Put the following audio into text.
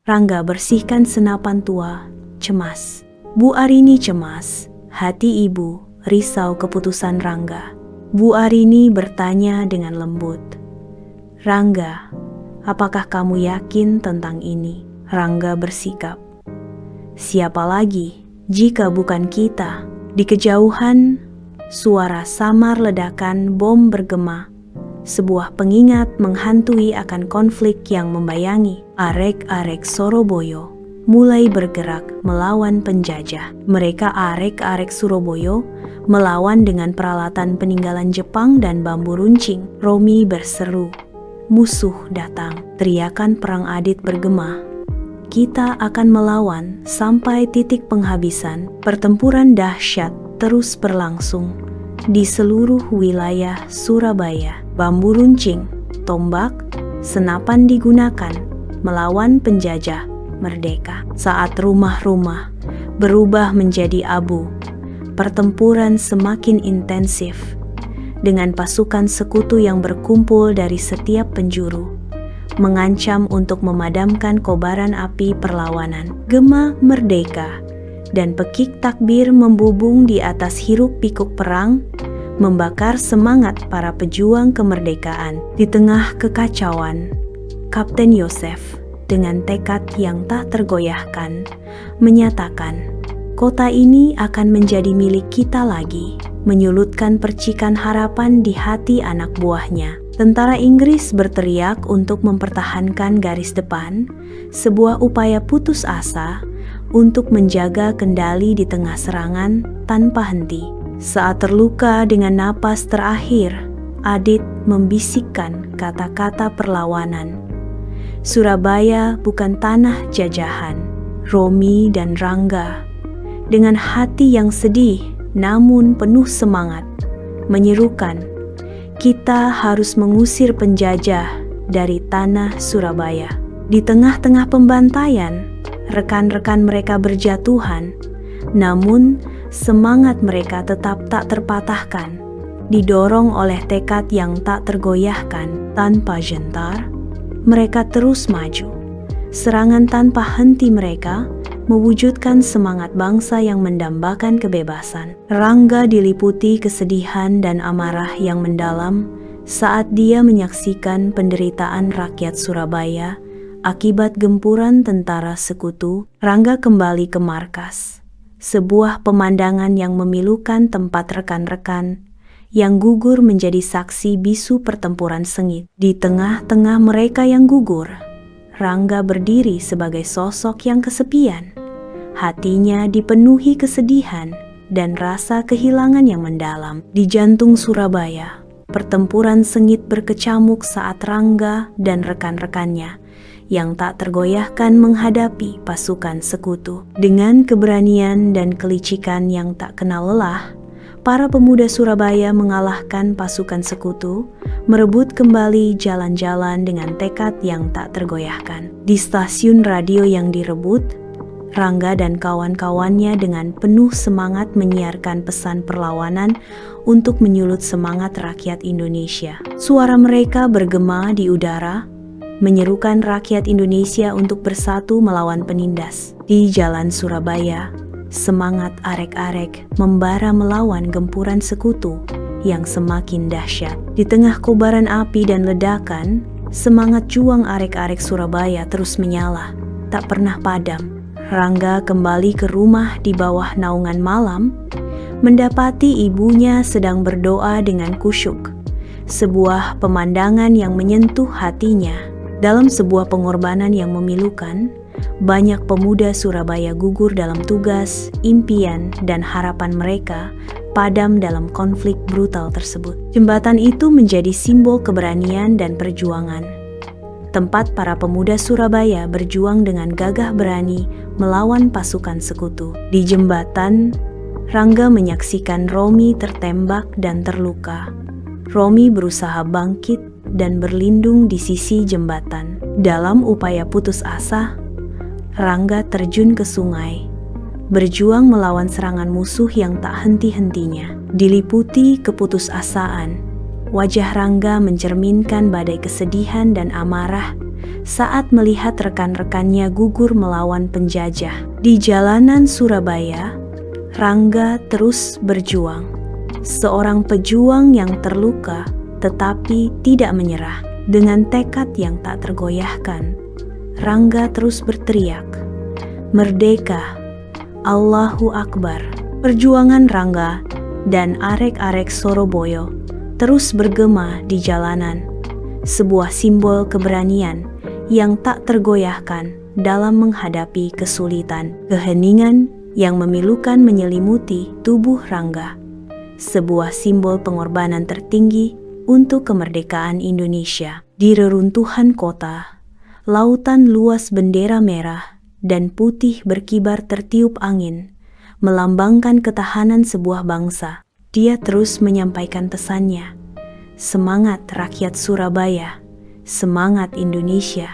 Rangga bersihkan senapan tua, cemas. Bu Arini cemas, hati ibu risau keputusan Rangga. Bu Arini bertanya dengan lembut, "Rangga, apakah kamu yakin tentang ini?" Rangga bersikap, "Siapa lagi jika bukan kita?" Di kejauhan, suara samar ledakan bom bergema. Sebuah pengingat menghantui akan konflik yang membayangi. Arek-arek Surabaya mulai bergerak melawan penjajah. Mereka arek-arek Surabaya melawan dengan peralatan peninggalan Jepang dan bambu runcing. Romi berseru, "Musuh datang!" Teriakan perang adit bergema. Kita akan melawan sampai titik penghabisan. Pertempuran dahsyat terus berlangsung di seluruh wilayah Surabaya. Bambu runcing, tombak, senapan digunakan melawan penjajah merdeka. Saat rumah-rumah berubah menjadi abu, pertempuran semakin intensif dengan pasukan sekutu yang berkumpul dari setiap penjuru, mengancam untuk memadamkan kobaran api perlawanan. Gema merdeka dan pekik takbir membubung di atas hiruk-pikuk perang, membakar semangat para pejuang kemerdekaan. Di tengah kekacauan, Kapten Yosef dengan tekad yang tak tergoyahkan menyatakan, "Kota ini akan menjadi milik kita lagi," menyulutkan percikan harapan di hati anak buahnya. Tentara Inggris berteriak untuk mempertahankan garis depan, sebuah upaya putus asa untuk menjaga kendali di tengah serangan tanpa henti. Saat terluka dengan napas terakhir, Adit membisikkan kata-kata perlawanan. Surabaya bukan tanah jajahan. Romi dan Rangga, dengan hati yang sedih namun penuh semangat, menyerukan, "Kita harus mengusir penjajah dari tanah Surabaya." Di tengah-tengah pembantaian, rekan-rekan mereka berjatuhan, namun semangat mereka tetap tak terpatahkan. Didorong oleh tekad yang tak tergoyahkan, tanpa gentar, mereka terus maju. Serangan tanpa henti mereka mewujudkan semangat bangsa yang mendambakan kebebasan. Rangga diliputi kesedihan dan amarah yang mendalam saat dia menyaksikan penderitaan rakyat Surabaya akibat gempuran tentara sekutu. Rangga kembali ke markas, sebuah pemandangan yang memilukan tempat rekan-rekan yang gugur menjadi saksi bisu pertempuran sengit. Di tengah-tengah mereka yang gugur, Rangga berdiri sebagai sosok yang kesepian. Hatinya dipenuhi kesedihan dan rasa kehilangan yang mendalam. Di jantung Surabaya, pertempuran sengit berkecamuk saat Rangga dan rekan-rekannya yang tak tergoyahkan menghadapi pasukan sekutu. Dengan keberanian dan kelicikan yang tak kenal lelah, para pemuda Surabaya mengalahkan pasukan sekutu, merebut kembali jalan-jalan dengan tekad yang tak tergoyahkan. Di stasiun radio yang direbut, Rangga dan kawan-kawannya dengan penuh semangat menyiarkan pesan perlawanan untuk menyulut semangat rakyat Indonesia. Suara mereka bergema di udara, menyerukan rakyat Indonesia untuk bersatu melawan penindas. Di jalan Surabaya, semangat arek-arek membara melawan gempuran sekutu yang semakin dahsyat. Di tengah kobaran api dan ledakan, semangat juang arek-arek Surabaya terus menyala, tak pernah padam. Rangga kembali ke rumah di bawah naungan malam, mendapati ibunya sedang berdoa dengan kusyuk. Sebuah pemandangan yang menyentuh hatinya. Dalam sebuah pengorbanan yang memilukan, banyak pemuda Surabaya gugur dalam tugas, impian, dan harapan mereka padam dalam konflik brutal tersebut. Jembatan itu menjadi simbol keberanian dan perjuangan. Tempat para pemuda Surabaya berjuang dengan gagah berani melawan pasukan sekutu. Di jembatan, Rangga menyaksikan Romi tertembak dan terluka. Romi berusaha bangkit dan berlindung di sisi jembatan. Dalam upaya putus asa, Rangga terjun ke sungai, berjuang melawan serangan musuh yang tak henti-hentinya. Diliputi keputusasaan, wajah Rangga mencerminkan badai kesedihan dan amarah saat melihat rekan-rekannya gugur melawan penjajah. Di jalanan Surabaya, Rangga terus berjuang. Seorang pejuang yang terluka tetapi tidak menyerah. Dengan tekad yang tak tergoyahkan, Rangga terus berteriak, "Merdeka! Allahu Akbar!" Perjuangan Rangga dan arek-arek Surabaya terus bergema di jalanan, sebuah simbol keberanian yang tak tergoyahkan dalam menghadapi kesulitan. Keheningan yang memilukan menyelimuti tubuh Rangga, sebuah simbol pengorbanan tertinggi untuk kemerdekaan Indonesia. Di reruntuhan kota, lautan luas bendera merah dan putih berkibar tertiup angin, melambangkan ketahanan sebuah bangsa. Dia terus menyampaikan pesannya, "Semangat rakyat Surabaya, semangat Indonesia."